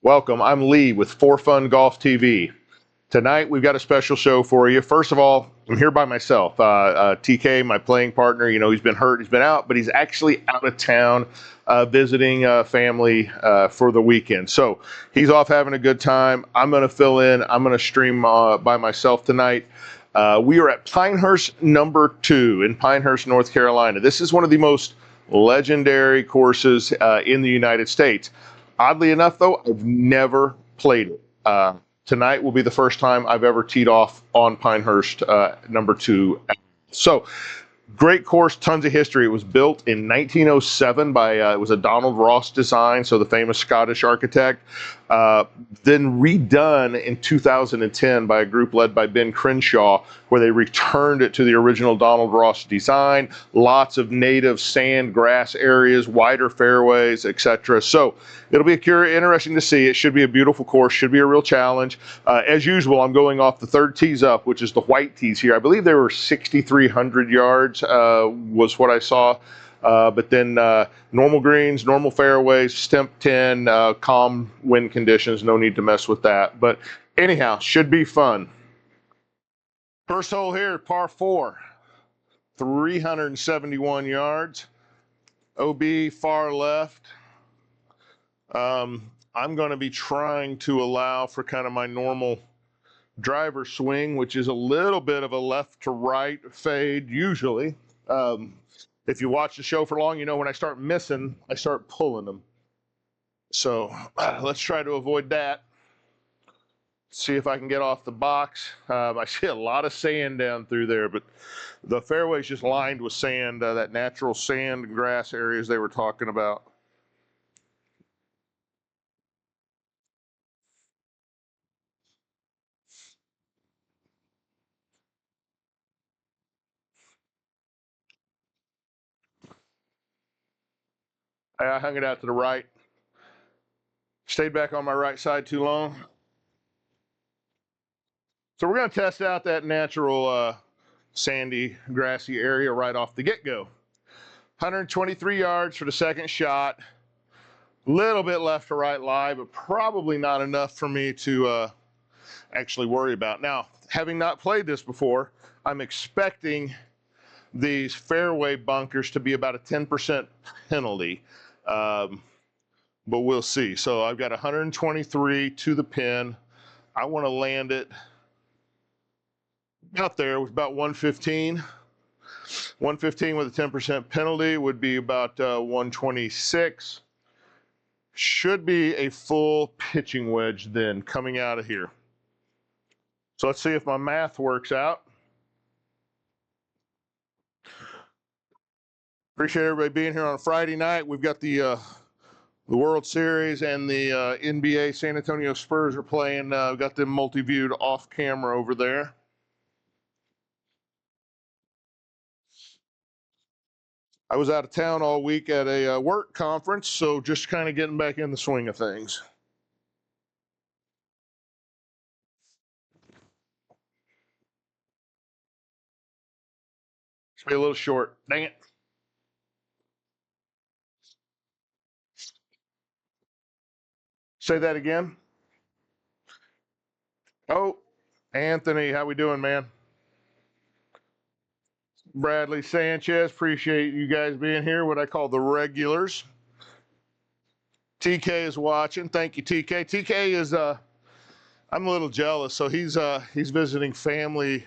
Welcome. I'm Lee with For Fun Golf TV. Tonight we've got a special show for you. First of all, I'm here by myself. TK, my playing partner, he's been hurt, he's been out, but he's actually out of town visiting family for the weekend. So he's off having a good time. I'm going to fill in. I'm going to stream by myself tonight. We are at Pinehurst number 2 in Pinehurst, North Carolina. This is one of the most legendary courses in the United States. Oddly enough, though, I've never played it. Tonight will be the first time I've ever teed off on Pinehurst number 2. So great course, tons of history. It was built in 1907 by it was a Donald Ross design, so the famous Scottish architect. Then redone in 2010 by a group led by Ben Crenshaw, where they returned it to the original Donald Ross design. Lots of native sand grass areas, wider fairways, etc. So it'll be interesting to see. It should be a beautiful course, should be a real challenge. As usual, I'm going off the third tees up, which is the white tees here. I believe they were 6,300 yards was what I saw. But then normal greens, normal fairways, stemp 10, calm wind conditions, no need to mess with that. But anyhow, should be fun. First hole here, par 4, 371 yards. OB far left. I'm going to be trying to allow for kind of my normal driver swing, which is a little bit of a left to right fade usually. If you watch the show for long, you know when I start missing, I start pulling them. So let's try to avoid that. See if I can get off the box. I see a lot of sand down through there, but the fairway's just lined with sand, that natural sand and grass areas they were talking about. I hung it out to the right. Stayed back on my right side too long. So we're going to test out that natural sandy, grassy area right off the get-go. 123 yards for the second shot. Little bit left to right lie, but probably not enough for me to actually worry about. Now, having not played this before, I'm expecting these fairway bunkers to be about a 10% penalty, but we'll see. So I've got 123 to the pin. I want to land it out there with about 115. 115 with a 10% penalty would be about 126. Should be a full pitching wedge then coming out of here. So let's see if my math works out. Appreciate everybody being here on a Friday night. We've got the World Series and the NBA San Antonio Spurs are playing. We've got them multi-viewed off camera over there. I was out of town all week at a work conference, so just kind of getting back in the swing of things. It's be a little short. Dang it. Say that again. Oh, Anthony, how we doing, man? Bradley Sanchez, appreciate you guys being here, what I call the regulars. TK is watching. Thank you, TK. TK is I'm a little jealous. So he's visiting family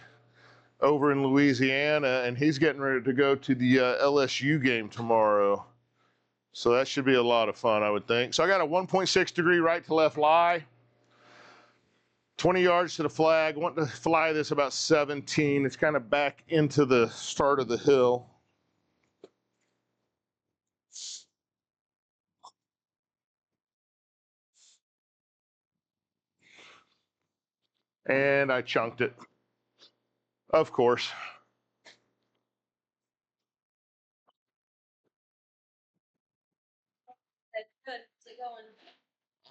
over in Louisiana, and he's getting ready to go to the LSU game tomorrow. So that should be a lot of fun, I would think. So I got a 1.6 degree right to left lie. 20 yards to the flag. Want to fly this about 17. It's kind of back into the start of the hill. And I chunked it. Of course.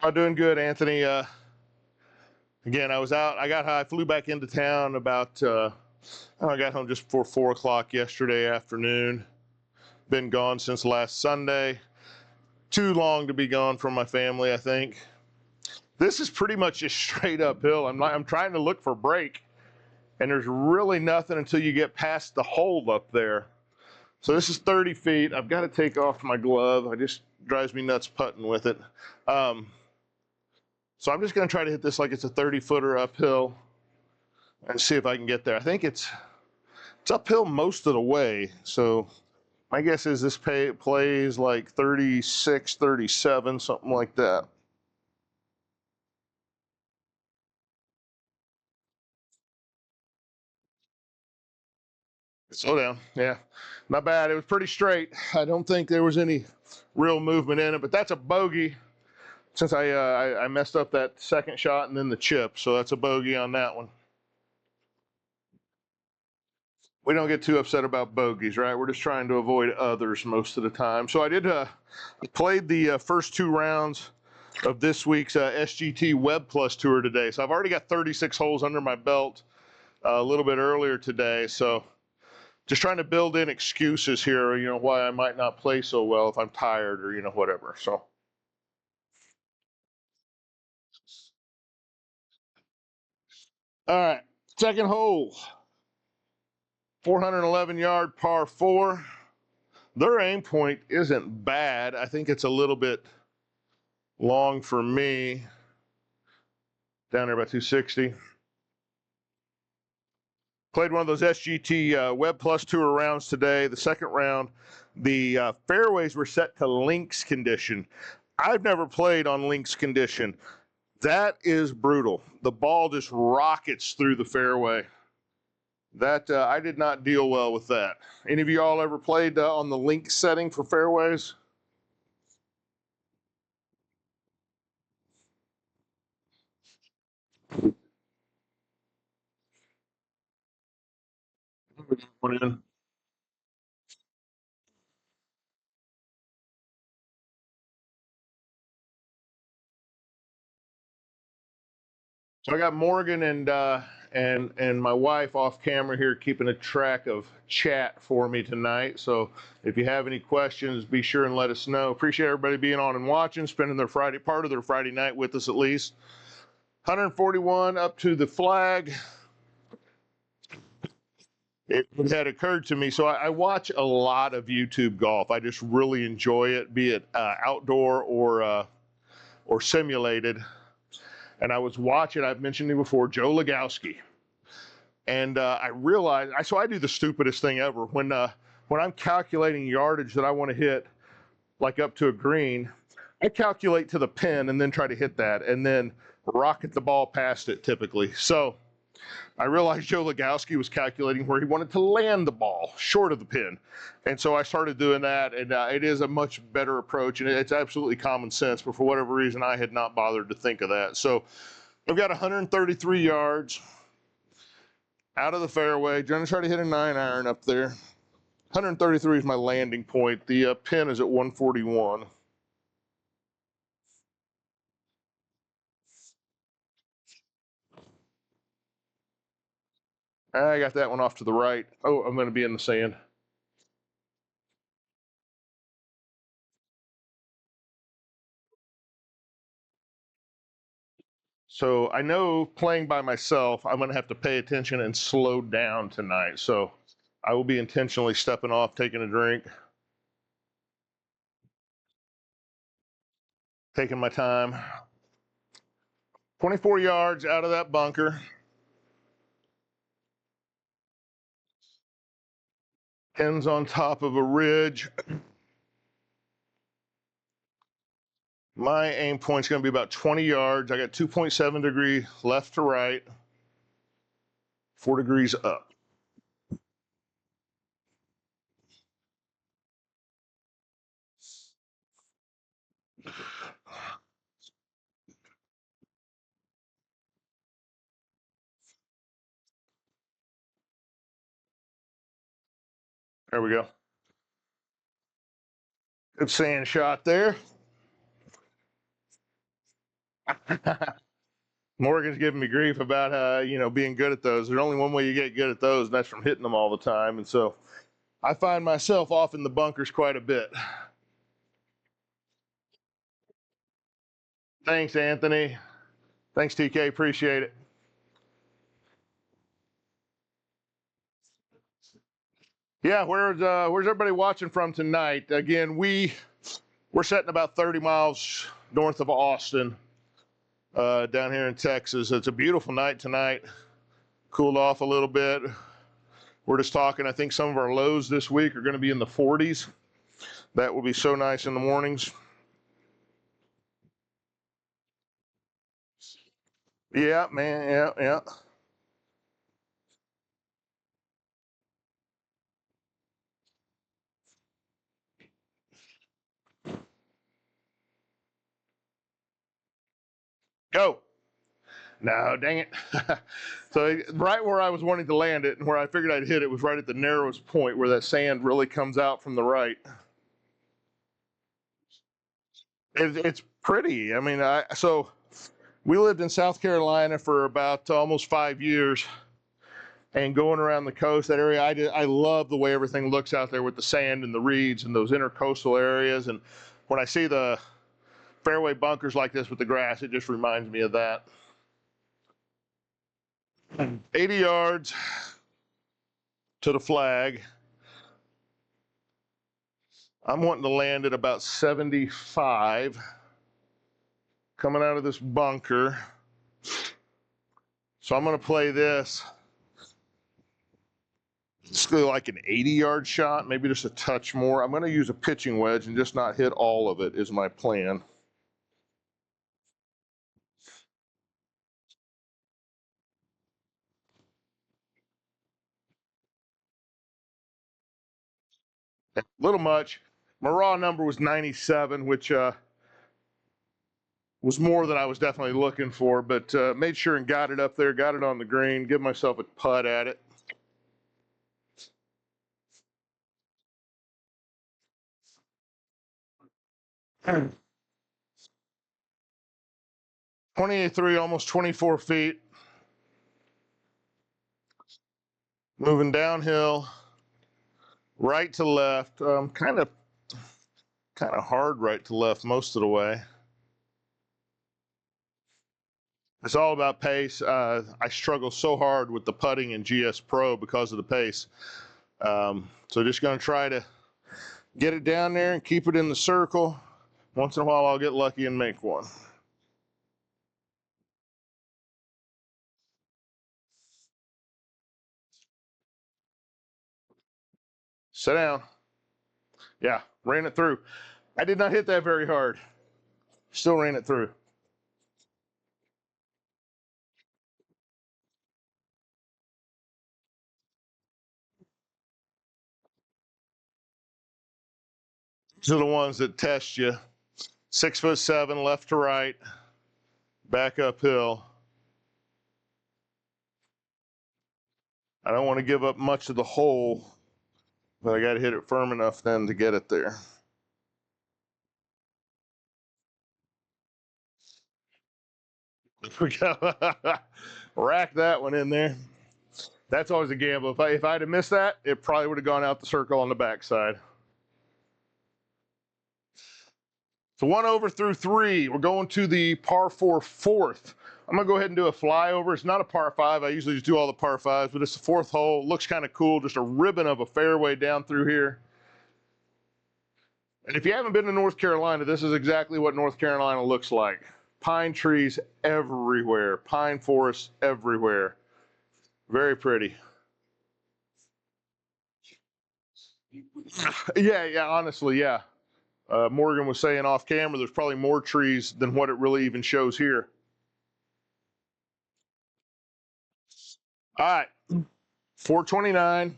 I'm doing good, Anthony. Again, I flew back into town about, I got home just before 4 o'clock yesterday afternoon. Been gone since last Sunday. Too long to be gone from my family, I think. This is pretty much just straight uphill. I'm trying to look for break, and there's really nothing until you get past the hole up there. So this is 30 feet. I've got to take off my glove. It just drives me nuts putting with it. So I'm just going to try to hit this like it's a 30-footer uphill and see if I can get there. I think it's uphill most of the way. So my guess is this plays like 36, 37, something like that. Slow down. Yeah, not bad. It was pretty straight. I don't think there was any real movement in it, but that's a bogey since I messed up that second shot and then the chip. So that's a bogey on that one. We don't get too upset about bogeys, right? We're just trying to avoid others most of the time. So I did played the first 2 rounds of this week's SGT Web Plus Tour today. So I've already got 36 holes under my belt a little bit earlier today. So just trying to build in excuses here, why I might not play so well if I'm tired or, whatever. So. All right, second hole, 411-yard par 4. Their aim point isn't bad. I think it's a little bit long for me. Down there about 260. Played one of those SGT Web Plus Tour rounds today. The second round, the fairways were set to links condition. I've never played on links condition. That is brutal. The ball just rockets through the fairway. That I did not deal well with that. Any of you all ever played on the link setting for fairways? So I got Morgan and my wife off camera here keeping a track of chat for me tonight. So if you have any questions, be sure and let us know. Appreciate everybody being on and watching, spending their part of their Friday night with us at least. 141 up to the flag. It had occurred to me, so I watch a lot of YouTube golf. I just really enjoy it, be it outdoor or simulated. And I was watching, I've mentioned him before, Joe Legowski. And I realized, so I do the stupidest thing ever. When I'm calculating yardage that I want to hit, like up to a green, I calculate to the pin and then try to hit that and then rocket the ball past it typically. So I realized Joe Legowski was calculating where he wanted to land the ball short of the pin. And so I started doing that, and it is a much better approach, and it's absolutely common sense, but for whatever reason, I had not bothered to think of that. So I've got 133 yards out of the fairway. Going to try to hit a 9-iron up there. 133 is my landing point. The pin is at 141. I got that one off to the right. Oh, I'm going to be in the sand. So I know playing by myself, I'm going to have to pay attention and slow down tonight. So I will be intentionally stepping off, taking a drink, taking my time. 24 yards out of that bunker. Pins on top of a ridge. My aim point's going to be about 20 yards. I got 2.7 degree left to right, 4 degrees up. There we go. Good sand shot there. Morgan's giving me grief about being good at those. There's only one way you get good at those, and that's from hitting them all the time. And so I find myself off in the bunkers quite a bit. Thanks, Anthony. Thanks, TK. Appreciate it. Yeah, where's everybody watching from tonight? Again, we're sitting about 30 miles north of Austin, down here in Texas. It's a beautiful night tonight. Cooled off a little bit. We're just talking. I think some of our lows this week are going to be in the 40s. That will be so nice in the mornings. Yeah, man. Yeah, yeah. Go. No, dang it. So right where I was wanting to land it and where I figured I'd hit it was right at the narrowest point where that sand really comes out from the right. It's pretty. I mean, so we lived in South Carolina for about almost 5 years, and going around the coast, that area, I love the way everything looks out there with the sand and the reeds and those intercoastal areas. And when I see the fairway bunkers like this with the grass, it just reminds me of that. 80 yards to the flag. I'm wanting to land at about 75 coming out of this bunker. So I'm going to play this. It's like an 80-yard shot, maybe just a touch more. I'm going to use a pitching wedge and just not hit all of it is my plan. A little much. My raw number was 97, which was more than I was definitely looking for, but made sure and got it up there, got it on the green, give myself a putt at it. Hmm. 28.3, almost 24 feet. Moving downhill, right to left, kind of hard right to left most of the way. It's all about pace. I struggle so hard with the putting in GS Pro because of the pace. So just going to try to get it down there and keep it in the circle. Once in a while, I'll get lucky and make one. Sit down. Yeah, ran it through. I did not hit that very hard. Still ran it through. These are the ones that test you. 6'7", left to right, back uphill. I don't want to give up much of the hole, but I got to hit it firm enough then to get it there. We go. Rack that one in there. That's always a gamble. If I'd have missed that, it probably would have gone out the circle on the backside. So 1 over through 3. We're going to the par 4 fourth. I'm going to go ahead and do a flyover. It's not a par 5. I usually just do all the par 5s, but it's the fourth hole. Looks kind of cool. Just a ribbon of a fairway down through here. And if you haven't been to North Carolina, this is exactly what North Carolina looks like. Pine trees everywhere. Pine forests everywhere. Very pretty. Yeah, honestly, yeah. Morgan was saying off camera, there's probably more trees than what it really even shows here. All right, 429.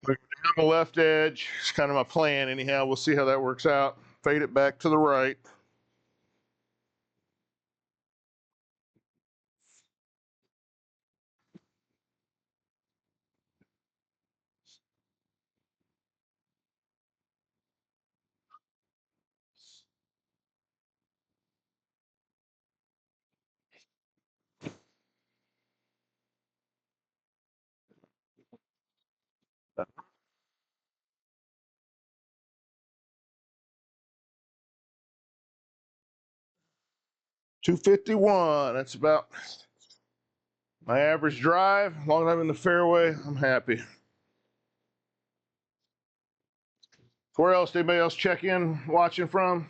Down the left edge. It's kind of my plan, anyhow. We'll see how that works out. Fade it back to the right. 251. That's about my average drive. As long as I'm in the fairway, I'm happy. Where else? Anybody else check in watching from?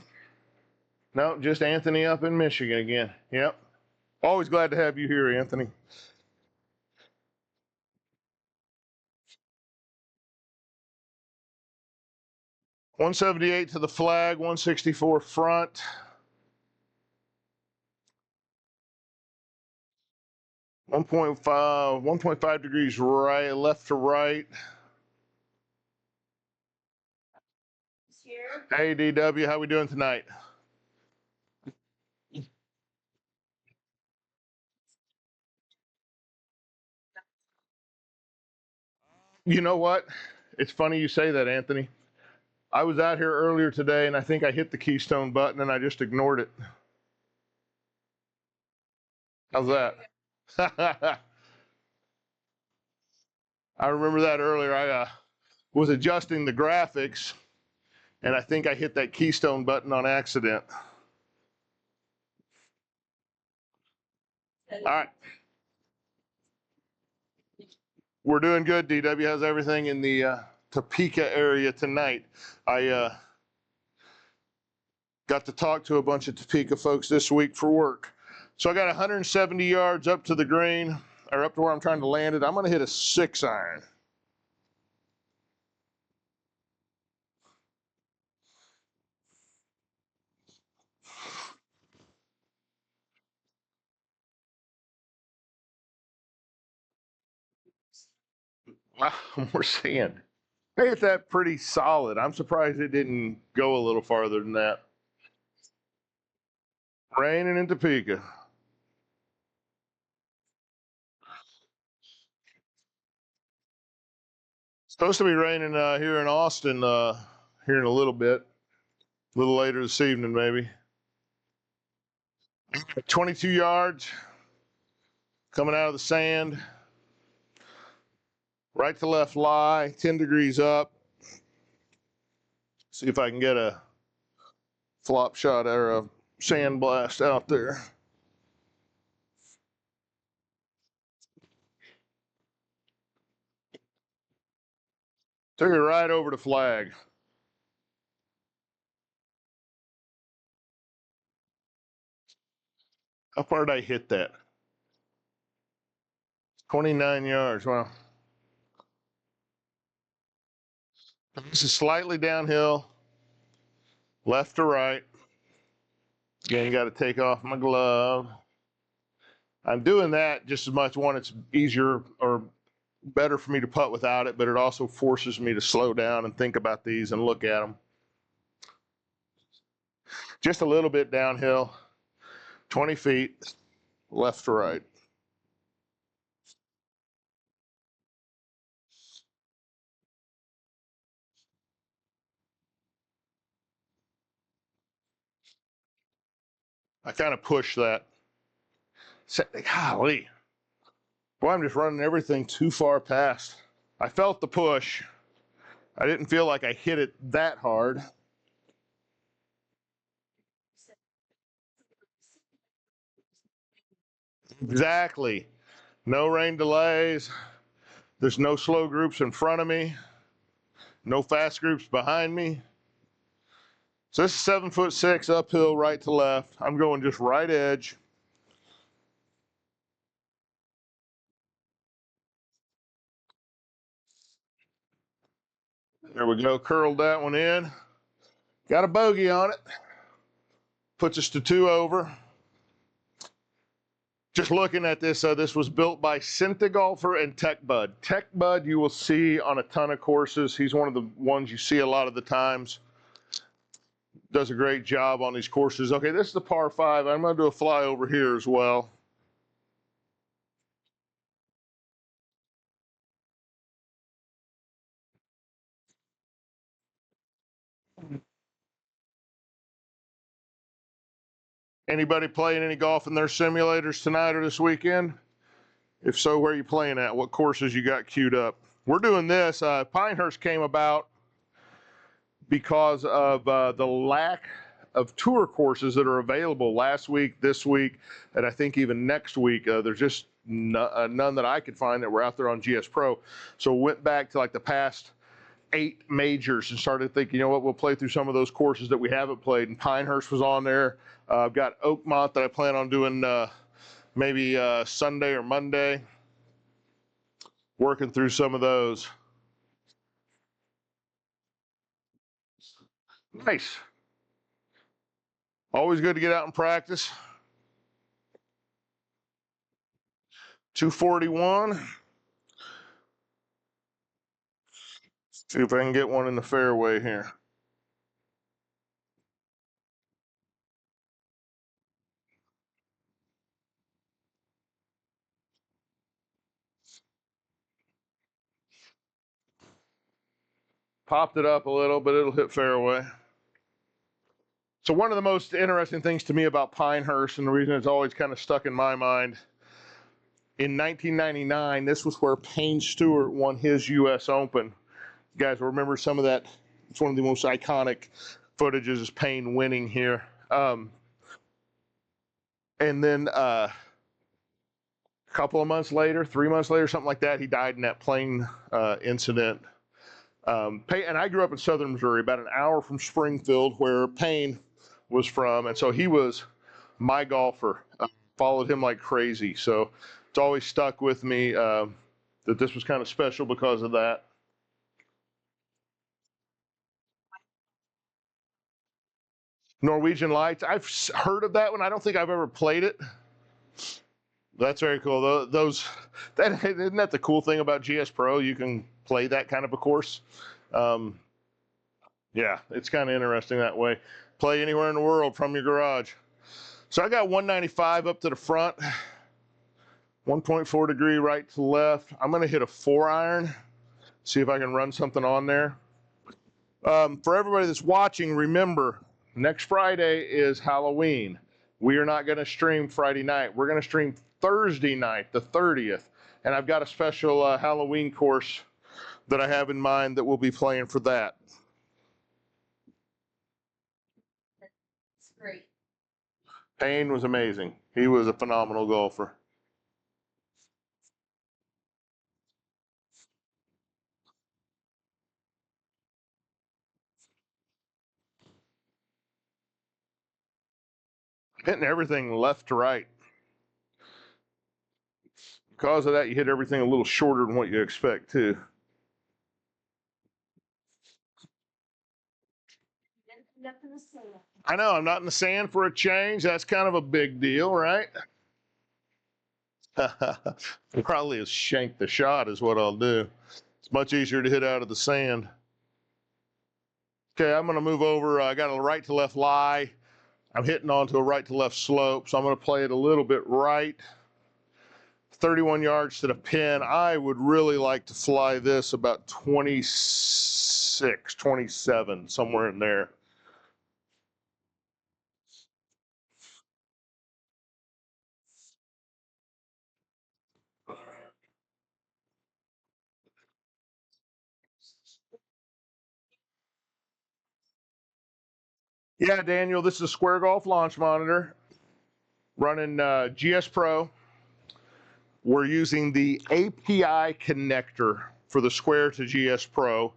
No, just Anthony up in Michigan again. Yep. Always glad to have you here, Anthony. .178 to the flag, 164 front. One point five degrees right, left to right. Here. Hey DW, how we doing tonight? You know what? It's funny you say that, Anthony. I was out here earlier today and I think I hit the keystone button and I just ignored it. How's that? I remember that earlier. I was adjusting the graphics and I think I hit that keystone button on accident. All right. We're doing good. DW has everything in the Topeka area tonight. I got to talk to a bunch of Topeka folks this week for work. So I got 170 yards up to the green, or up to where I'm trying to land it. I'm going to hit a 6-iron. Wow, more sand. I hit that pretty solid. I'm surprised it didn't go a little farther than that. Raining in Topeka. Supposed to be raining here in Austin here in a little bit. A little later this evening, maybe. 22 yards coming out of the sand. Right to left lie, 10 degrees up. See if I can get a flop shot or a sand blast out there. Took it right over the flag. How far did I hit that? 29 yards. Wow. This is slightly downhill, left to right. Again, got to take off my glove. I'm doing that just as much. One, it's easier or better for me to putt without it, but it also forces me to slow down and think about these and look at them. Just a little bit downhill, 20 feet, left to right. I kind of push that. Golly. Boy, I'm just running everything too far past. I felt the push. I didn't feel like I hit it that hard. Exactly. No rain delays. There's no slow groups in front of me. No fast groups behind me. So this is 7'6" uphill, right to left. I'm going just right edge. There we go. Curled that one in. Got a bogey on it. Puts us to 2 over. Just looking at this, this was built by Cinta Golfer and Tech Bud. Tech Bud you will see on a ton of courses. He's one of the ones you see a lot of the times. Does a great job on these courses. Okay, this is the par 5. I'm going to do a flyover here as well. Anybody playing any golf in their simulators tonight or this weekend? If so, where are you playing at? What courses you got queued up? We're doing this. Pinehurst came about because of the lack of tour courses that are available last week, this week, and I think even next week. There's just none that I could find that were out there on GS Pro. So went back to like the past 8 majors and started thinking, you know what, we'll play through some of those courses that we haven't played. And Pinehurst was on there. I've got Oakmont that I plan on doing maybe Sunday or Monday. Working through some of those. Nice. Always good to get out and practice. 241. See if I can get one in the fairway here. Popped it up a little, but it'll hit fairway. So one of the most interesting things to me about Pinehurst, and the reason it's always kind of stuck in my mind, in 1999, this was where Payne Stewart won his U.S. Open. You guys remember some of that? It's one of the most iconic footages is Payne winning here. And then a couple of months later, 3 months later, something like that, he died in that plane incident. And I grew up in southern Missouri, about an hour from Springfield, where Payne was from, and so he was my golfer. Followed him like crazy, so it's always stuck with me that this was kind of special because of that. Norwegian Lights, I've heard of that one. I don't think I've ever played it. That's very cool. Isn't that the cool thing about GS Pro? You can play that kind of a course. Yeah, it's kind of interesting that way. Play anywhere in the world from your garage. So I got 195 up to the front, 1.4 degree right to left. I'm going to hit a 4-iron, see if I can run something on there. For everybody that's watching, remember, next Friday is Halloween. We are not going to stream Friday night. We're going to stream Thursday night, the 30th. And I've got a special Halloween course that I have in mind that we'll be playing for that. It's great. Payne was amazing. He was a phenomenal golfer. Hitting everything left to right. Because of that, you hit everything a little shorter than what you expect, too. Up in the sand. I know, I'm not in the sand for a change. That's kind of a big deal, right? Probably is shank the shot is what I'll do. It's much easier to hit out of the sand. Okay, I'm going to move over. I got a right to left lie. I'm hitting onto a right to left slope, so I'm going to play it a little bit right. 31 yards to the pin. I would really like to fly this about 26, 27, somewhere in there. Yeah, Daniel, this is a Square Golf launch monitor running GS Pro. We're using the API connector for the Square to GS Pro,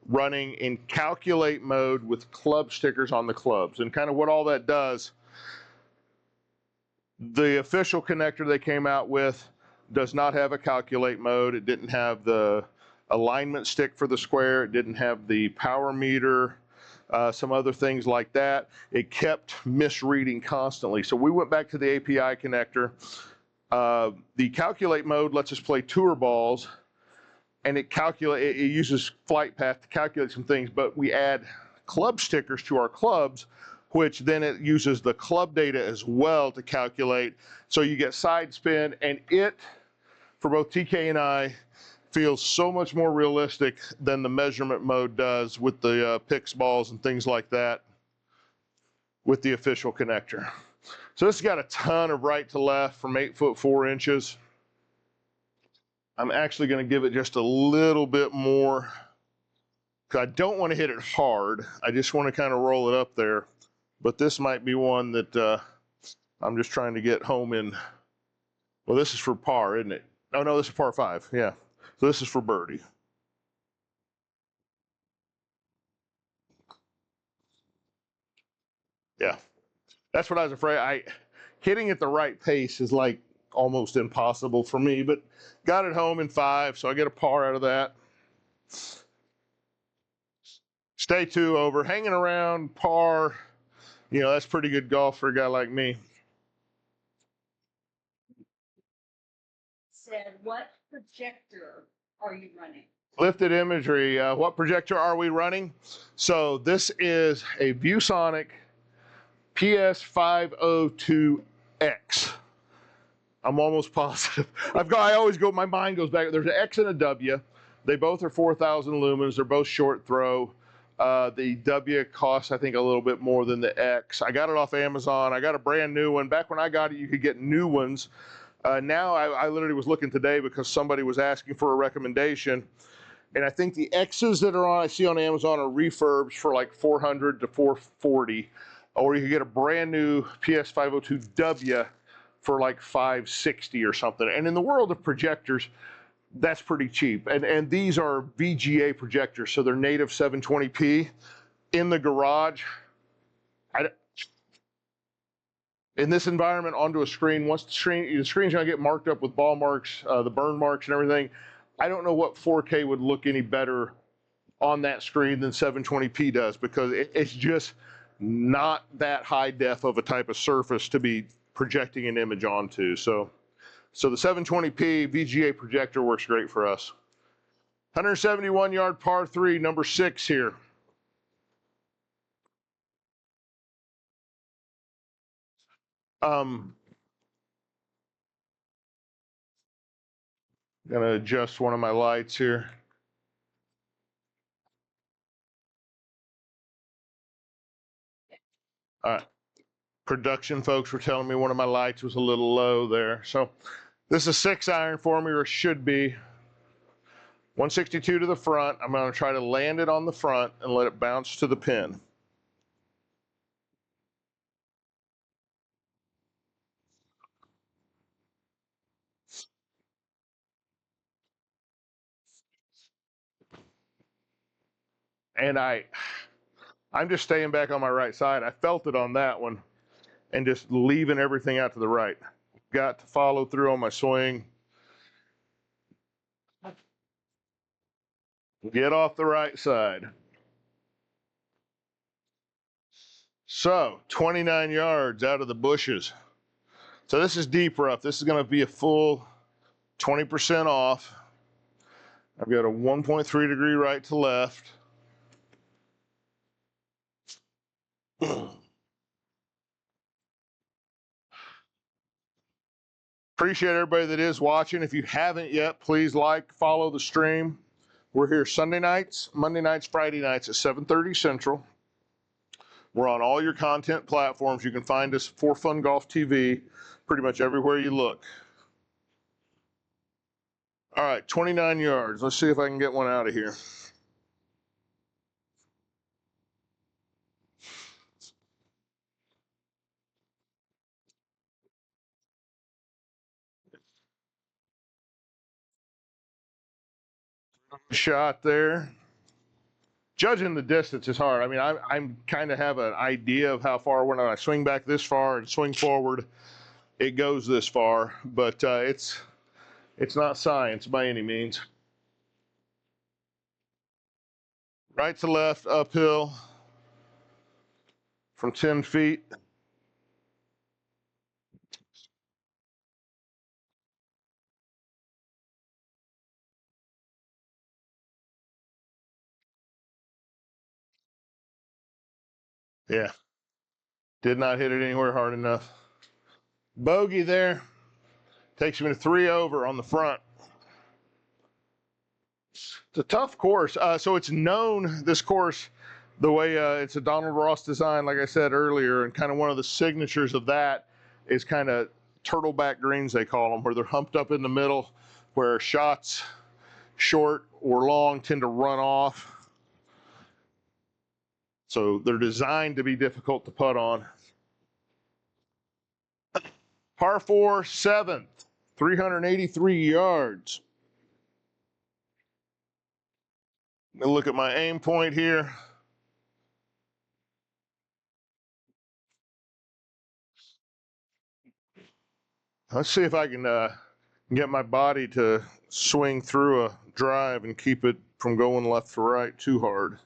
running in calculate mode with club stickers on the clubs. And kind of what all that does, the official connector they came out with does not have a calculate mode. It didn't have the alignment stick for the Square. It didn't have the power meter, some other things like that. It kept misreading constantly. So we went back to the API connector. The calculate mode lets us play tour balls, and it uses flight path to calculate some things, but we add club stickers to our clubs, which then it uses the club data as well to calculate. So you get side spin, and it, for both TK and I, feels so much more realistic than the measurement mode does with the picks balls and things like that with the official connector. So this has got a ton of right to left from 8 foot 4 inches. I'm actually going to give it just a little bit more because I don't want to hit it hard. I just want to kind of roll it up there. but this might be one that I'm just trying to get home in. Well, this is for par, isn't it? Oh, no, this is par 5. Yeah. So this is for birdie. Yeah. That's what I was afraid. Hitting at the right pace is like almost impossible for me, but got it home in 5, so I get a par out of that. Stay 2 over, hanging around par. You know, that's pretty good golf for a guy like me. Said, what projector are you running? Lifted imagery. What projector are we running? So this is a ViewSonic PS502X. I'm almost positive. I always go, my mind goes back. There's an X and a W. They both are 4,000 lumens. They're both short throw. The W costs, I think, a little bit more than the X. I got it off Amazon. I got a brand new one. Back when I got it, you could get new ones. Now I literally was looking today because somebody was asking for a recommendation. And I think the X's that I see on Amazon are refurbs for like 400 to 440. Or you could get a brand new PS502W for like 560 or something. And in the world of projectors, that's pretty cheap. And these are VGA projectors, so they're native 720p in the garage. In this environment, onto a screen, once the screen's gonna get marked up with ball marks, the burn marks and everything, I don't know what 4K would look any better on that screen than 720p does, because it's just not that high def of a type of surface to be projecting an image onto. So the 720p VGA projector works great for us. 171 yard par 3, number 6 here. Gonna adjust one of my lights here. All right. Production folks were telling me one of my lights was a little low there. So this is a 6 iron for me, or should be. 162 to the front. I'm going to try to land it on the front and let it bounce to the pin. And I'm just staying back on my right side. I felt it on that one and just leaving everything out to the right. Got to follow through on my swing. Get off the right side. So 29 yards out of the bushes. So this is deep rough. This is going to be a full 20% off. I've got a 1.3 degree right to left. Appreciate everybody that is watching. If you haven't yet, please like, follow the stream. We're here Sunday nights, Monday nights, Friday nights at 7:30 Central. We're on all your content platforms. You can find us for Fun Golf TV pretty much everywhere you look. All right, 29 yards. Let's see if I can get one out of here. Shot there. Judging the distance is hard. I mean, I'm kind of have an idea of how far when I swing back this far and swing forward, it goes this far, but it's not science by any means. Right to left, uphill from 10 feet. Yeah, did not hit it anywhere hard enough. Bogey there. Takes me to 3 over on the front. It's a tough course. So it's known, this course, the way it's a Donald Ross design, like I said earlier, and kind of one of the signatures of that is kind of turtleback greens, they call them, where they're humped up in the middle, where shots short or long tend to run off. So they're designed to be difficult to putt on. Par 4, 7th, 383 yards. Look at my aim point here. Let's see if I can get my body to swing through a drive and keep it from going left to right too hard.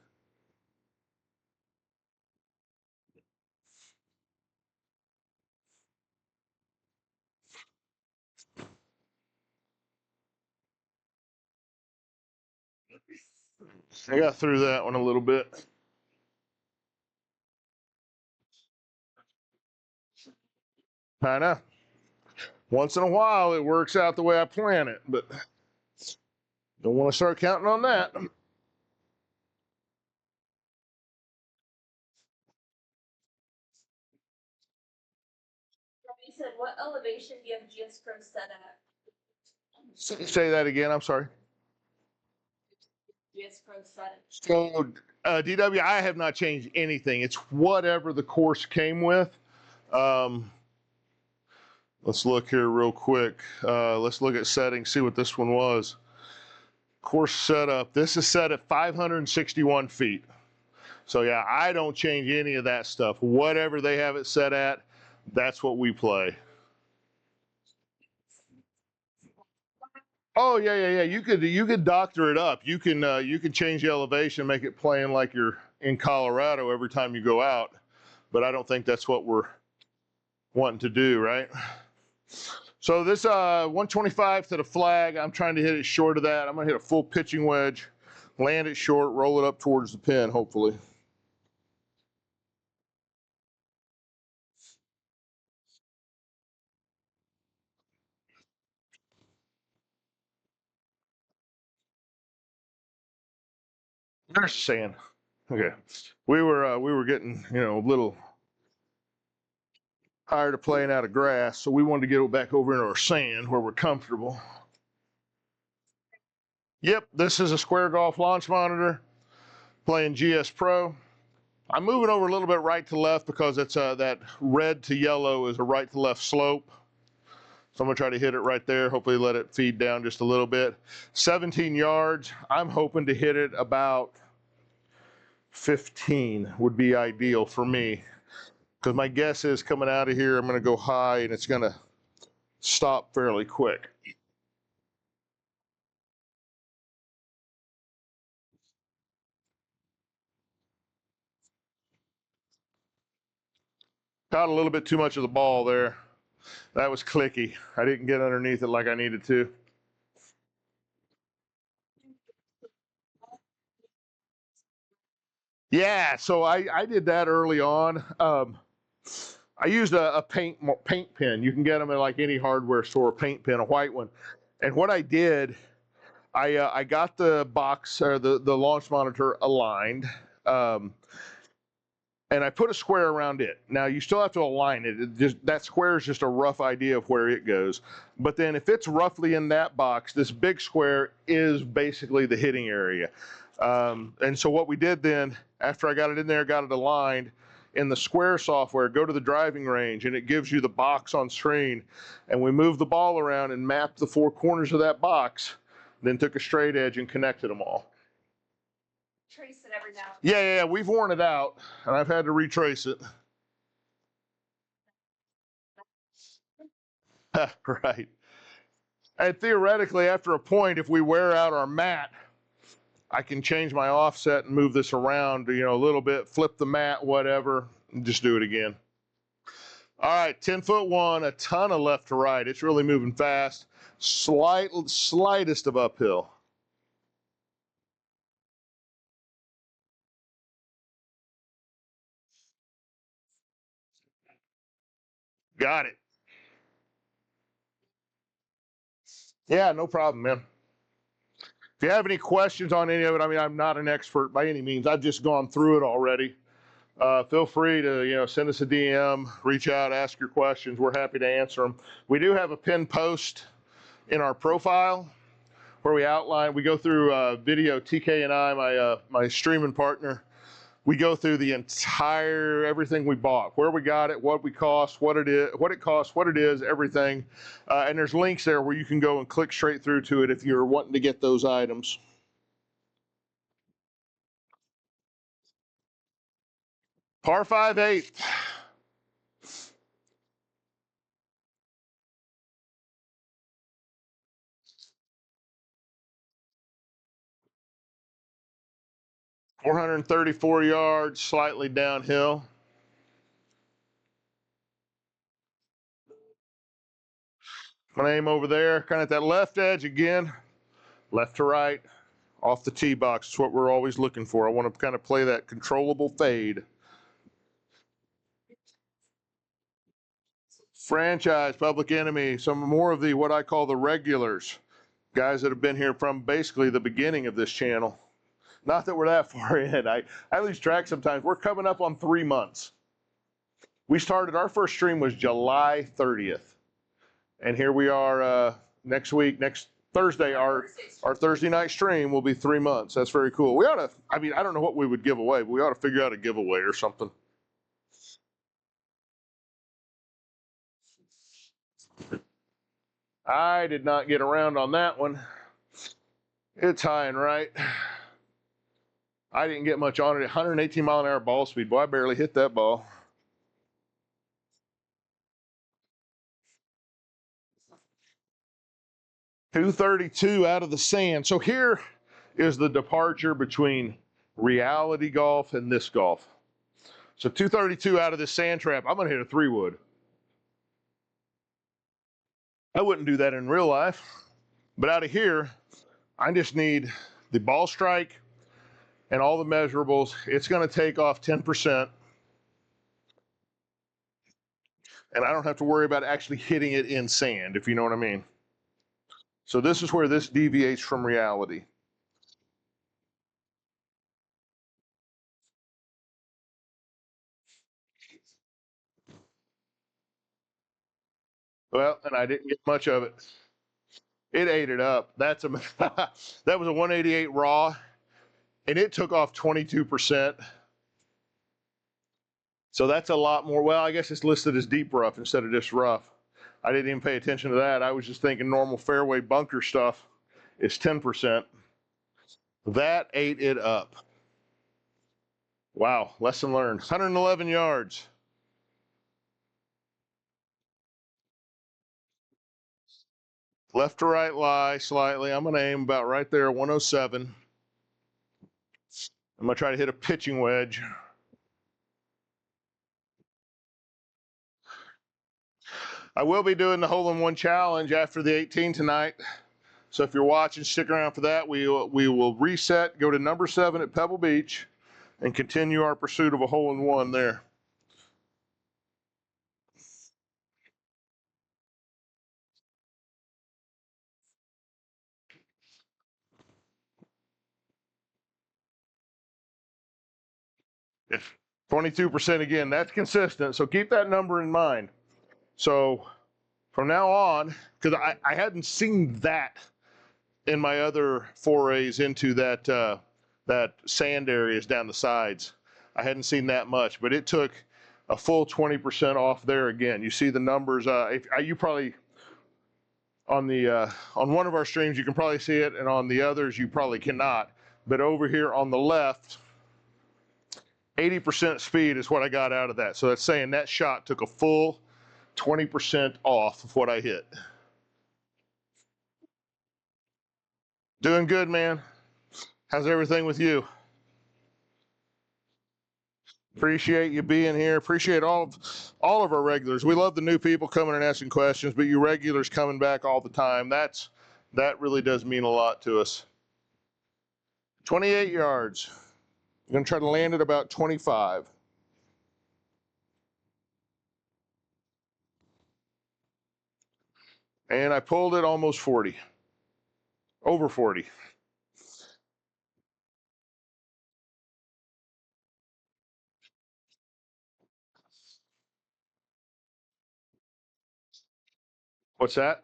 I got through that one a little bit. I know. Once in a while, it works out the way I plan it, but don't want to start counting on that. You said, what elevation do you have GS Pro set at? Say that again. I'm sorry. GS Pro set at. So, DW, I have not changed anything. It's whatever the course came with. Let's look here real quick. Let's look at settings, see what this one was. Course setup. This is set at 561 feet. So yeah, I don't change any of that stuff. Whatever they have it set at, that's what we play. Oh yeah. You could doctor it up. You can change the elevation, make it playing like you're in Colorado every time you go out. But I don't think that's what we're wanting to do, right? So this 125 to the flag, I'm trying to hit it short of that. I'm gonna hit a full pitching wedge, land it short, roll it up towards the pin, hopefully. There's sand. Okay, we were getting a little tired of playing out of grass, so we wanted to get back over into our sand where we're comfortable. Yep, this is a Square Golf launch monitor, playing GS Pro. I'm moving over a little bit right to left because it's that red to yellow is a right to left slope. So I'm gonna try to hit it right there, hopefully let it feed down just a little bit. 17 yards, I'm hoping to hit it about 15 would be ideal for me. Because my guess is coming out of here, I'm gonna go high and it's gonna stop fairly quick. Caught a little bit too much of the ball there. That was clicky. I didn't get underneath it like I needed to. Yeah, so I did that early on. I used a paint pen. You can get them at like any hardware store, paint pen, a white one. And what I did, I got the box or the launch monitor aligned. And I put a square around it. Now you still have to align it. That square is just a rough idea of where it goes. But then if it's roughly in that box, this big square is basically the hitting area. And so what we did then, after I got it in there, got it aligned, in the Square software, go to the driving range and it gives you the box on screen. And we moved the ball around and mapped the four corners of that box, then took a straight edge and connected them all. Trace it every now and then. Yeah, we've worn it out and I've had to retrace it. Right. And theoretically, after a point, if we wear out our mat, I can change my offset and move this around, a little bit, flip the mat, whatever, and just do it again. All right, 10-foot one, a ton of left to right. It's really moving fast. Slightest of uphill. Got it. Yeah, no problem, man. If you have any questions on any of it, I'm not an expert by any means. I've just gone through it already. Feel free to, send us a DM, reach out, ask your questions. We're happy to answer them. We do have a pinned post in our profile where we go through video. TK and I, my streaming partner, We go through the entire everything we bought, where we got it, what we cost, what it is, what it costs, what it is, everything. And there's links there where you can go and click straight through to it if you're wanting to get those items. Par 5 8. $434 slightly downhill. My name over there, kind of at that left edge again, left to right, off the tee box. It's what we're always looking for. I want to kind of play that controllable fade. Franchise, Public Enemy, some more of the what I call the regulars, guys that have been here from basically the beginning of this channel. Not that we're that far in. I lose track sometimes. We're coming up on 3 months. We started, our first stream was July 30th. And here we are next week, next Thursday, our Thursday night stream will be 3 months. That's very cool. We ought to, I mean, I don't know what we would give away, but we ought to figure out a giveaway or something. I did not get around on that one. It's high and right. I didn't get much on it. 118 mile an hour ball speed. Boy, I barely hit that ball. .232 out of the sand. So here is the departure between reality golf and this golf. So .232 out of this sand trap. I'm going to hit a 3-wood. I wouldn't do that in real life. But out of here, I just need the ball strike and all the measurables. It's going to take off 10%. And I don't have to worry about actually hitting it in sand, if you know what I mean. So this is where this deviates from reality. Well, and I didn't get much of it. It ate it up. That's a that was a 188 raw, and it took off 22%. So that's a lot more. Well, I guess it's listed as deep rough instead of just rough. I didn't even pay attention to that. I was just thinking normal fairway bunker stuff is 10%. That ate it up. Wow, lesson learned. 111 yards. Left to right lie slightly. I'm going to aim about right there, 107. I'm going to try to hit a pitching wedge. I will be doing the hole-in-one challenge after the 18 tonight. So if you're watching, stick around for that. We will reset, go to number 7 at Pebble Beach, and continue our pursuit of a hole-in-one there. If 22% again, that's consistent. So keep that number in mind. So from now on, because I hadn't seen that in my other forays into that sand areas down the sides. I hadn't seen that much, but it took a full 20% off there again. You see the numbers. You probably on one of our streams you can probably see it, and on the others you probably cannot. But over here on the left, 80% speed is what I got out of that. So that's saying that shot took a full 20% off of what I hit. Doing good, man. How's everything with you? Appreciate you being here. Appreciate all of our regulars. We love the new people coming and asking questions, but you regulars coming back all the time. That really does mean a lot to us. 28 yards. I'm going to try to land at about 25. And I pulled it almost 40. Over 40. What's that?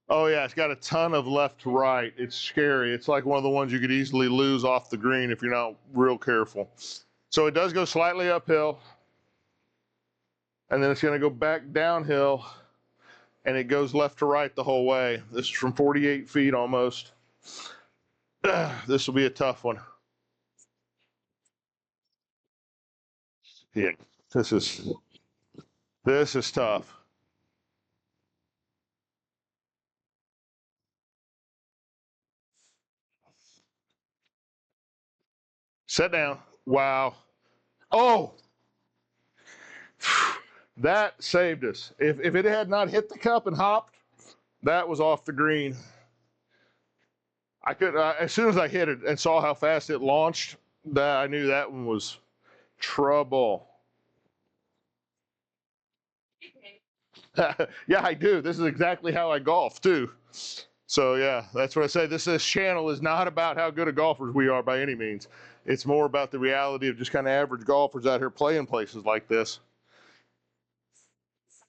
Oh yeah, it's got a ton of left to right. It's scary. It's like one of the ones you could easily lose off the green if you're not real careful. So it does go slightly uphill, and then it's going to go back downhill, and it goes left to right the whole way. This is from 48 feet almost. This will be a tough one. Yeah, this is tough. Sit down. Wow. Oh, that saved us. If it had not hit the cup and hopped, that was off the green. I could as soon as I hit it and saw how fast it launched, that I knew that one was trouble. Yeah, I do. This is exactly how I golf too. So yeah, that's what I say. This channel is not about how good of golfers we are by any means. It's more about the reality of just kind of average golfers out here playing places like this.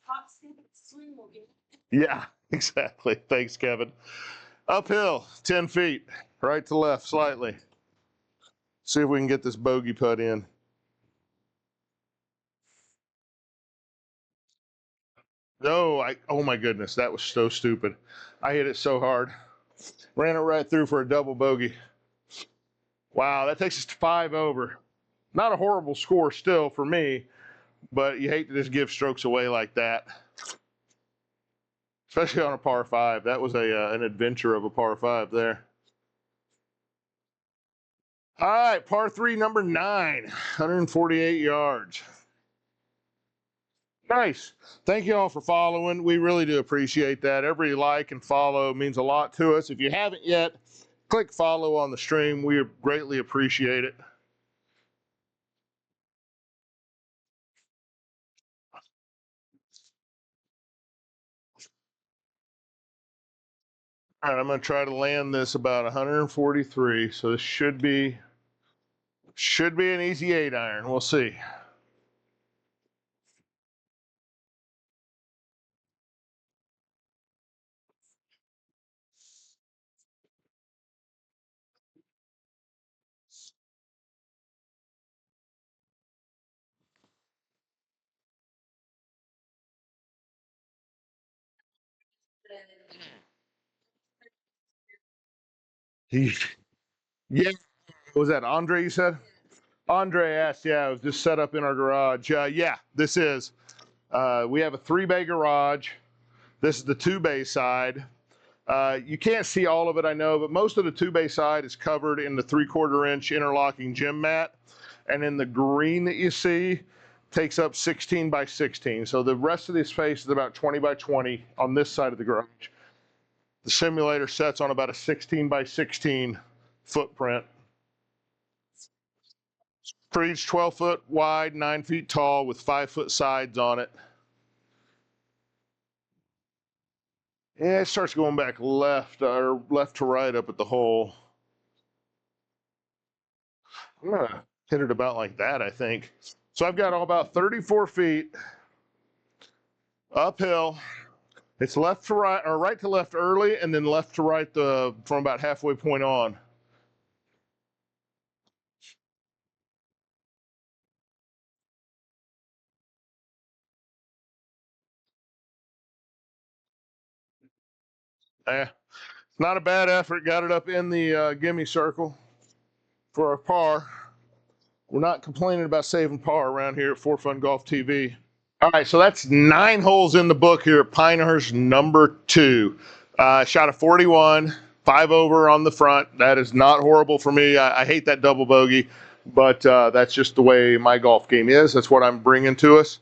Hot swing will get. Yeah, exactly. Thanks, Kevin. Uphill, 10 feet, right to left slightly. See if we can get this bogey putt in. No, oh my goodness, that was so stupid. I hit it so hard. Ran it right through for a double bogey. Wow, that takes us to 5 over. Not a horrible score still for me, but you hate to just give strokes away like that, especially on a par 5. That was an adventure of a par 5 there. All right, par 3, number 9, 148 yards. Nice. Thank you all for following. We really do appreciate that. Every like and follow means a lot to us. If you haven't yet, click follow on the stream. We greatly appreciate it. All right, I'm going to try to land this about 143. So this should be an easy 8-iron. We'll see. Yeah, was that Andre you said? Andre asked, yeah, it was just set up in our garage. Yeah, this is. We have a 3-bay garage. This is the 2-bay side. You can't see all of it, I know, but most of the 2-bay side is covered in the 3/4-inch interlocking gym mat. And then the green that you see takes up 16 by 16. So the rest of this space is about 20 by 20 on this side of the garage. The simulator sets on about a 16 by 16 footprint. For each 12-foot wide, 9 feet tall with 5-foot sides on it. Yeah, it starts going back left or left to right up at the hole. I'm gonna hit it about like that, I think. So I've got all about 34 feet uphill. It's left to right or right to left early, and then left to right from about halfway point on. It's not a bad effort. Got it up in the gimme circle for a par. We're not complaining about saving par around here at For Fun Golf TV. All right, so that's 9 holes in the book here at Pinehurst number 2. Shot a 41, 5 over on the front. That is not horrible for me. I hate that double bogey, but that's just the way my golf game is. That's what I'm bringing to us.